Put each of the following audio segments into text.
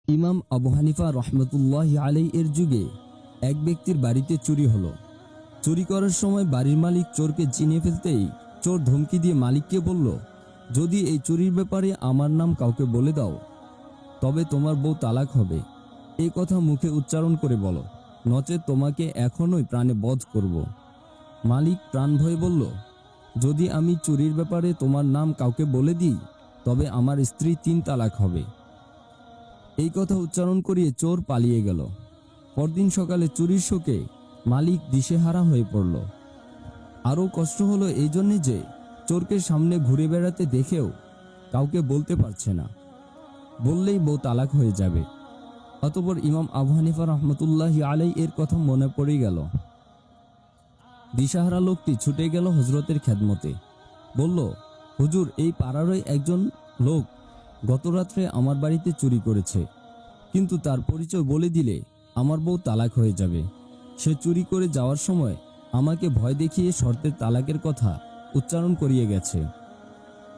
ইমাম আবু হানিফা রহমতুল্লাহি আলাইহি এর যুগে এক ব্যক্তির বাড়িতে চুরি হলো। চুরি করার সময় বাড়ির মালিক চোরকে চিনে ফেলতেই চোর ধমকি দিয়ে মালিককে বলল, যদি এই চুরির ব্যাপারে আমার নাম কাউকে বলে দাও তবে তোমার বউ তালাক হবে। এই কথা মুখে উচ্চারণ করে বলো, নচেৎ তোমাকে এখনই প্রাণে বধ করব। মালিক প্রাণ ভয়ে বলল, যদি আমি চুরির ব্যাপারে তোমার নাম কাউকে বলে দিই তবে আমার স্ত্রী 3 তালাক হবে। এই কথা উচ্চারণ করিয়ে চোর পালিয়ে গেল। পরদিন সকালে চুরির শোকে মালিক দিশেহারা হয়ে পড়ল। আরও কষ্ট হলো এই জন্যে যে চোরকে সামনে ঘুরে বেড়াতে দেখেও কাউকে বলতে পারছে না, বললেই বউ তালাক হয়ে যাবে। অতঃপর ইমাম আবু হানিফা রহমতুল্লাহি আলাইহি এর কথা মনে পড়ে গেল। দিশাহারা লোকটি ছুটে গেল হজরতের খেদমতে, বলল, হুজুর, এই পাড়ারই একজন লোক গত রাত্রে আমার বাড়িতে চুরি করেছে, কিন্তু তার পরিচয় বলে দিলে আমার বউ তালাক হয়ে যাবে। সে চুরি করে যাওয়ার সময় আমাকে ভয় দেখিয়ে শর্তের তালাকের কথা উচ্চারণ করিয়ে গেছে।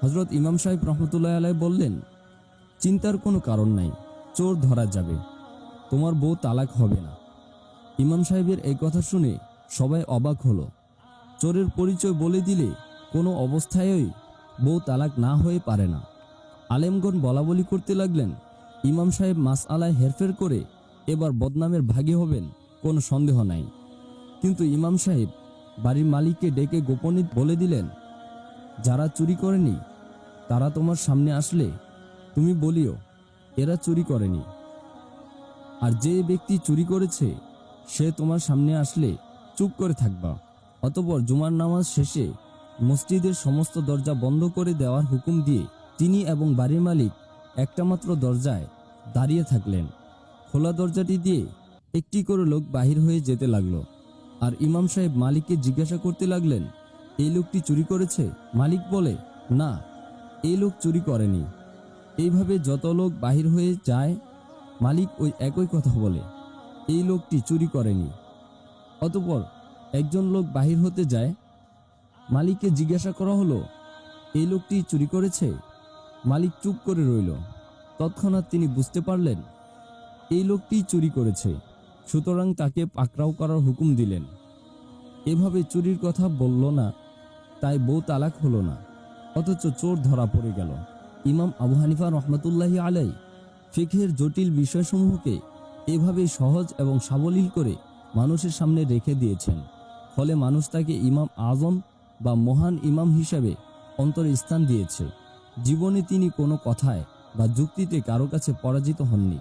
হজরত ইমাম সাহেব রহমতুল্লাহ আলাইহি বললেন, চিন্তার কোনো কারণ নাই, চোর ধরা যাবে, তোমার বউ তালাক হবে না। ইমাম সাহেবের এই কথা শুনে সবাই অবাক হলো। চোরের পরিচয় বলে দিলে কোনো অবস্থায়ই বউ তালাক না হয়ে পারে না। আলেমগণ বলাবলি করতে লাগলেন, ইমাম সাহেব মাসআলায় হেরফের করে এবার বদনামের ভাগী হবেন, কোনো সন্দেহ নাই। কিন্তু ইমাম সাহেব বাড়ির মালিককে ডেকে গোপনে বলে দিলেন, যারা চুরি করেনি তারা তোমার সামনে আসলে তুমি বলিও এরা চুরি করেনি, আর যে ব্যক্তি চুরি করেছে সে তোমার সামনে আসলে চুপ করে থাকবা। অতঃপর জুমার নামাজ শেষে মসজিদের সমস্ত দরজা বন্ধ করে দেওয়ার হুকুম দিয়ে তিনি এবং বাড়ির মালিক একটা মাত্র দরজায় দাঁড়িয়ে থাকলেন। খোলা দরজাটি দিয়ে একটি করে লোক বাহির হয়ে যেতে লাগলো। আর ইমাম সাহেব মালিককে জিজ্ঞাসা করতে লাগলেন, এই লোকটি চুরি করেছে? মালিক বলে, না, এই লোক চুরি করেনি। এইভাবে যত লোক বাহির হয়ে যায় মালিক ওই একই কথা বলে, এই লোকটি চুরি করেনি। অতঃপর একজন লোক বাহির হতে যায়, মালিককে জিজ্ঞাসা করা হলো, এই লোকটি চুরি করেছে? মালিক চুপ করে রইল। তৎক্ষণাৎ তিনি বুঝতে পারলেন এই লোকটি চুরি করেছে, সুতরাং তাকে পাকড়াও করার হুকুম দিলেন। এভাবে চুরির কথা বলল না, তাই বউ তালাক হলো না, অথচ চোর ধরা পড়ে গেল। ইমাম আবু হানিফা রহমতুল্লাহি আলাইহি ফিকহের জটিল বিষয়সমূহকে এভাবে সহজ এবং সাবলীল করে মানুষের সামনে রেখে দিয়েছেন। ফলে মানুষ তাকে ইমাম আজম বা মহান ইমাম হিসেবে অন্তরে স্থান দিয়েছে। জীবনে তিনি কোনো কথায় বা যুক্তিতে কারো কাছে পরাজিত হননি।